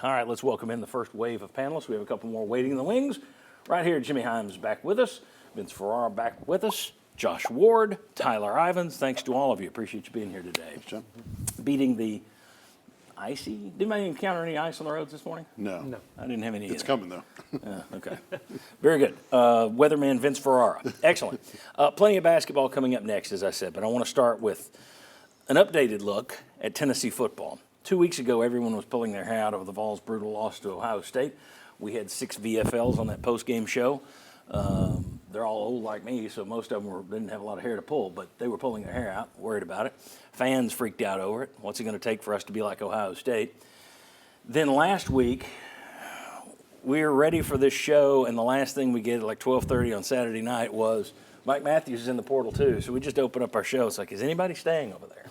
All right, let's welcome in the first wave of panelists. We have a couple more waiting in the wings. Right here, Jimmy Himes back with us. Vince Ferrara back with us. Josh Ward, Tyler Ivins. Thanks to all of you. Appreciate you being here today. Sure. Beating the icy. Did I encounter any ice on the roads this morning? No. I didn't have any. It's coming, though. Okay. Very good. Weatherman Vince Ferrara. Excellent. Plenty of basketball coming up next, as I said, but I want to start with an updated look at Tennessee football. 2 weeks ago, everyone was pulling their hair out over the Vols' brutal loss to Ohio State. We had 6 VFLs on that post-game show. They're all old like me, so most of them didn't have a lot of hair to pull, but they were pulling their hair out, worried about it. Fans freaked out over it. What's it going to take for us to be like Ohio State? Then last week, we were ready for this show, and the last thing we get at like 12:30 on Saturday night was Mike Matthews is in the portal too. So we just opened up our show. It's like, is anybody staying over there?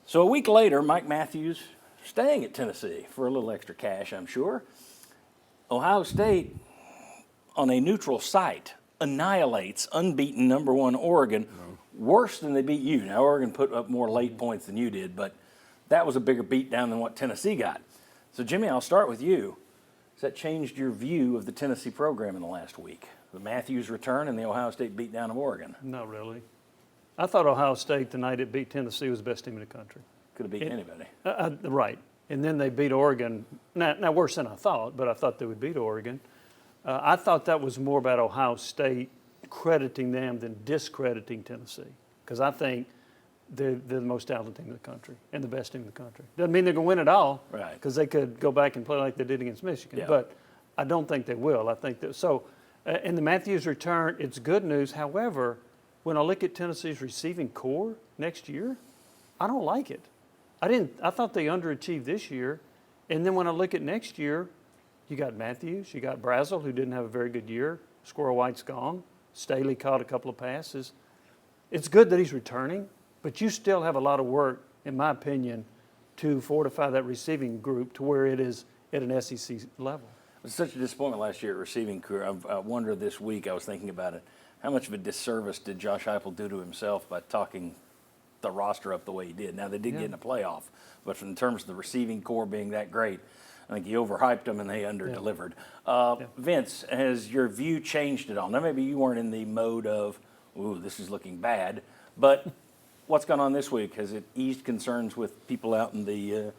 So a week later, Mike Matthews staying at Tennessee for a little extra cash, I'm sure. Ohio State, on a neutral site, annihilates unbeaten number 1 Oregon, worse than they beat you. Now, Oregon put up more late points than you did, but that was a bigger beatdown than what Tennessee got. So, Jimmy, I'll start with you. Has that changed your view of the Tennessee program in the last week? The Matthews return and the Ohio State beatdown of Oregon? Not really. I thought Ohio State, the night it beat Tennessee, was the best team in the country. Could have beaten anybody. Right. And then they beat Oregon. Now, worse than I thought, but I thought they would beat Oregon. I thought that was more about Ohio State crediting them than discrediting Tennessee, because I think they're the most talented team in the country and the best team in the country. Doesn't mean they're going to win it all, right? Because they could go back and play like they did against Michigan. Yeah. But I don't think they will. I think that so. In the Matthews return, it's good news. However, when I look at Tennessee's receiving core next year, I don't like it. I thought they underachieved this year, and then when I look at next year, you got Matthews, you got Brazel, who didn't have a very good year. Squirrel White's gone. Staley caught a couple of passes. It's good that he's returning, but you still have a lot of work, in my opinion, to fortify that receiving group to where it is at an SEC level. It was such a disappointment last year at receiving career. I wonder this week, I was thinking about it, how much of a disservice did Josh Heupel do to himself by talking the roster up the way he did? Now, they did get in a playoff, but in terms of the receiving core being that great, I think he overhyped them and they under-delivered. Vince, has your view changed at all? Now, maybe you weren't in the mode of, ooh, this is looking bad, but what's gone on this week? Has it eased concerns with people out in the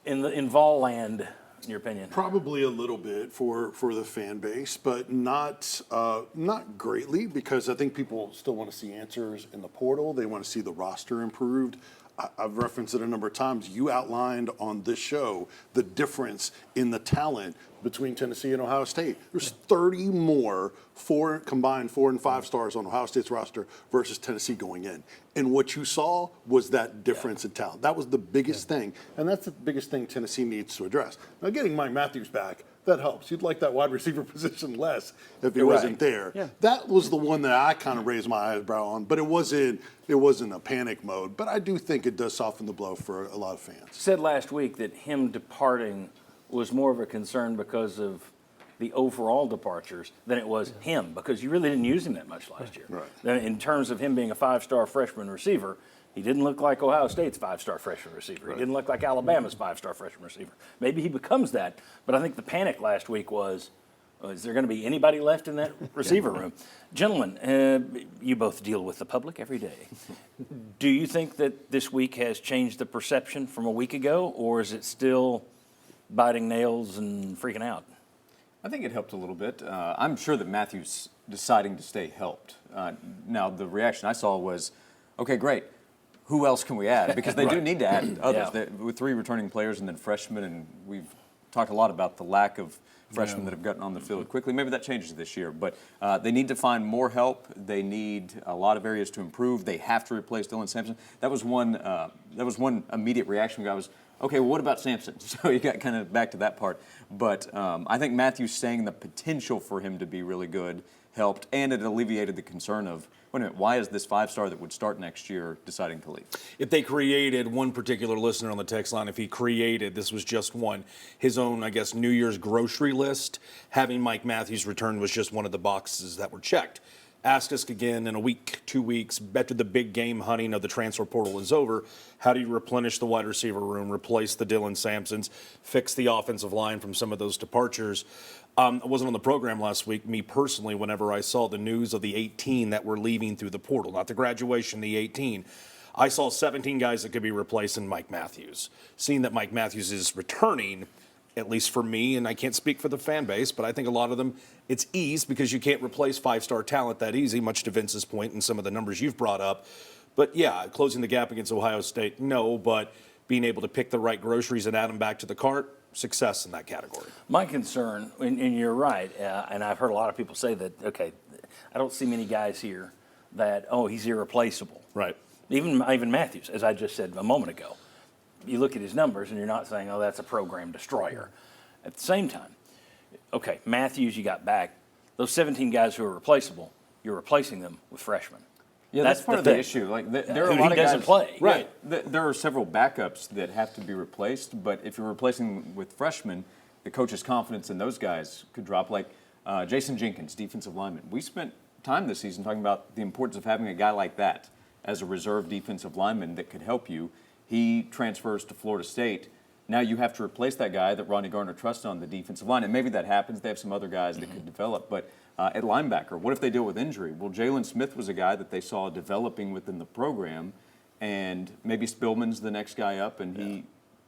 in Vol land, in your opinion? Probably a little bit for the fan base, but not greatly, because I think people still want to see answers in the portal. They want to see the roster improved. I've referenced it a number of times. You outlined on this show the difference in the talent between Tennessee and Ohio State. There's 30 more combined 4 and 5 stars on Ohio State's roster versus Tennessee going in. And what you saw was that difference in talent. That was the biggest thing, and that's the biggest thing Tennessee needs to address. Now, getting Mike Matthews back, that helps. You'd like that wide receiver position less if he wasn't there. Yeah. That was the one that I kind of raised my eyebrow on, but it wasn't a panic mode. But I do think it does soften the blow for a lot of fans. Said last week that him departing was more of a concern because of the overall departures than it was him, because you really didn't use him that much last year. Right. In terms of him being a 5-star freshman receiver, he didn't look like Ohio State's 5-star freshman receiver. Right. He didn't look like Alabama's 5-star freshman receiver. Maybe he becomes that, but I think the panic last week was, is there going to be anybody left in that receiver room? Gentlemen, you both deal with the public every day. Do you think that this week has changed the perception from a week ago, or is it still biting nails and freaking out? I think it helped a little bit. I'm sure that Matthews deciding to stay helped. Now, the reaction I saw was, okay, great. Who else can we add? Because they do need to add others. With 3 returning players and then freshmen, and we've talked a lot about the lack of freshmen that have gotten on the field quickly. Maybe that changes this year, but they need to find more help. They need a lot of areas to improve. They have to replace Dylan Sampson. That was one immediate reaction. I was, okay, well, what about Sampson? So you got kind of back to that part. But I think Matthews saying the potential for him to be really good helped, and it alleviated the concern of, wait a minute, why is this 5-star that would start next year deciding to leave? If they created, one particular listener on the text line, if he created, this was just one, his own, I guess, New Year's grocery list, having Mike Matthews return was just one of the boxes that were checked. ask us again in a week, 2 weeks, after the big game hunting of the transfer portal is over, how do you replenish the wide receiver room, replace the Dylan Sampsons, fix the offensive line from some of those departures? I wasn't on the program last week, me personally, whenever I saw the news of the 18 that were leaving through the portal, not the graduation, the 18. I saw 17 guys that could be replacing Mike Matthews. Seeing that Mike Matthews is returning, at least for me, and I can't speak for the fan base, but I think a lot of them, it's ease because you can't replace five-star talent that easy, much to Vince's point and some of the numbers you've brought up. But yeah, closing the gap against Ohio State, no, but being able to pick the right groceries and add them back to the cart, success in that category. My concern, and you're right, and I've heard a lot of people say that, okay, I don't see many guys here that, oh, he's irreplaceable. Right. Even Matthews, as I just said a moment ago. You look at his numbers and you're not saying, oh, that's a program destroyer. At the same time, okay, Matthews you got back. Those 17 guys who are replaceable, you're replacing them with freshmen. Yeah, that's part of the issue. Like there are a lot of doesn't guys, play. Right. There are several backups that have to be replaced, but if you're replacing them with freshmen, the coach's confidence in those guys could drop. Like Jason Jenkins, defensive lineman. We spent time this season talking about the importance of having a guy like that as a reserve defensive lineman that could help you. He transfers to Florida State. Now you have to replace that guy that Ronnie Garner trusts on the defensive line. And maybe that happens. They have some other guys that could develop. But at linebacker, what if they deal with injury? Well, Jalen Smith was a guy that they saw developing within the program. And maybe Spillman's the next guy up, and he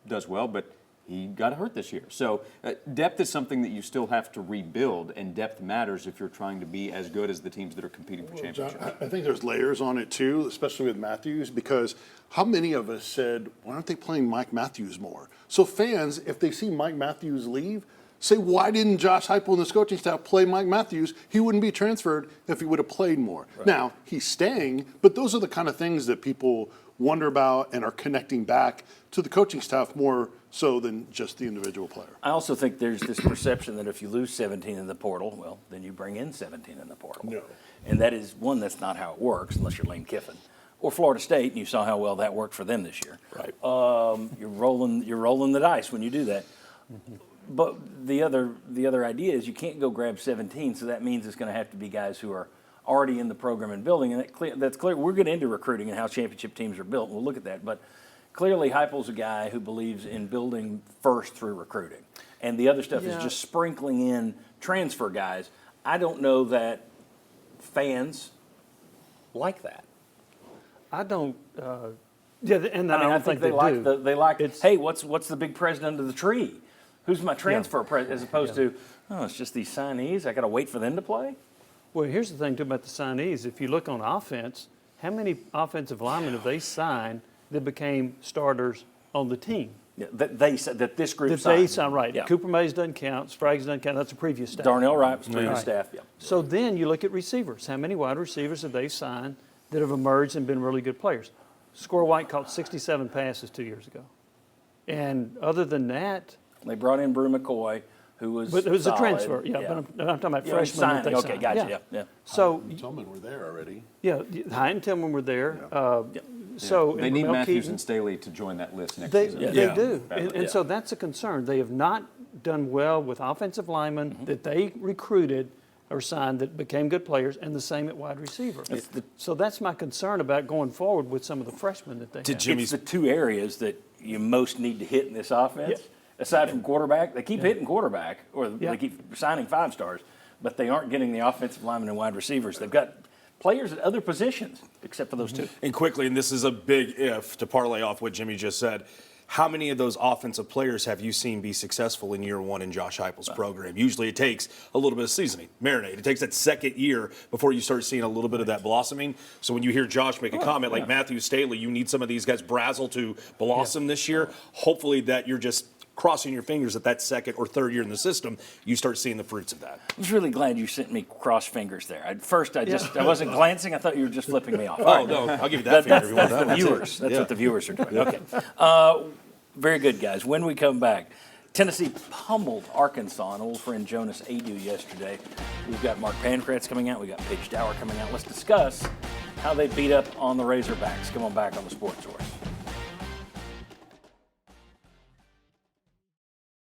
does well. But he got hurt this year. So depth is something that you still have to rebuild, and depth matters if you're trying to be as good as the teams that are competing for championships. John, I think there's layers on it too, especially with Matthews, because how many of us said, why aren't they playing Mike Matthews more? So fans, if they see Mike Matthews leave, say, why didn't Josh Heupel and this coaching staff play Mike Matthews? He wouldn't be transferred if he would have played more. Right. Now, he's staying, but those are the kind of things that people wonder about and are connecting back to the coaching staff more so than just the individual player. I also think there's this perception that if you lose 17 in the portal, well, then you bring in 17 in the portal. No. And that is, one, that's not how it works unless you're Lane Kiffin. Or Florida State, and you saw how well that worked for them this year. Right. You're rolling the dice when you do that. Mm-hmm. But the other idea is you can't go grab 17, so that means it's going to have to be guys who are already in the program and building, and that's clear. We're getting into recruiting and how championship teams are built, and we'll look at that. But clearly Heupel's a guy who believes in building first through recruiting. And the other stuff is just sprinkling in transfer guys. I don't know that fans like that. I don't. And I don't think they like do. they like. Hey, what's the big president of the tree? Who's my transfer president? As opposed to, oh, it's just these signees. I got to wait for them to play. Well, here's the thing too about the signees. If you look on offense, how many offensive linemen have they signed that became starters on the team? Yeah, that this group that signed. they signed, right. Yeah. Cooper Mays doesn't count. Sprague's doesn't count. That's a previous staff. Darnell Wright was previous staff. Yeah. So then you look at receivers. How many wide receivers have they signed that have emerged and been really good players? Score White caught 67 passes 2 years ago. And other than that, They brought in Brew McCoy, who was but it was solid. a transfer. Yeah, but I'm talking about freshmen that they Okay, signed. gotcha. Yeah. So Tillman were there already. yeah, Hyatt and Tillman were there. So They and need Ramel Matthews Keaton, and Staley to join that list next They, season. they do. Badly. And so that's a concern. They have not done well with offensive linemen that they recruited or signed that became good players, and the same at wide receiver. So that's my concern about going forward with some of the freshmen that they have. It's the two areas that you most need to hit in this offense. Yeah. Aside from quarterback, they keep hitting quarterback, or they keep signing 5-stars, but they aren't getting the offensive linemen and wide receivers. They've got players at other positions, except for those two. And quickly, and this is a big if to parlay off what Jimmy just said, how many of those offensive players have you seen be successful in year one in Josh Heupel's program? Usually it takes a little bit of seasoning, marinade. It takes that second year before you start seeing a little bit of that blossoming. So when you hear Josh make a comment like Matthew Staley, you need some of these guys, Brazel, to blossom this year. Hopefully that you're just crossing your fingers that second or third year in the system, you start seeing the fruits of that. I was really glad you sent me cross fingers there. At first, I wasn't glancing. I thought you were just flipping me off. Oh, no, I'll give you that finger if you want That's that. the viewers. That's what the viewers are doing. Okay. Very good, guys. When we come back, Tennessee pummeled Arkansas, an old friend Jonas Adu yesterday. We've got Mark Pancratz coming out. We've got Paige Dower coming out. Let's discuss how they beat up on the Razorbacks. Come on back on the Sports Source.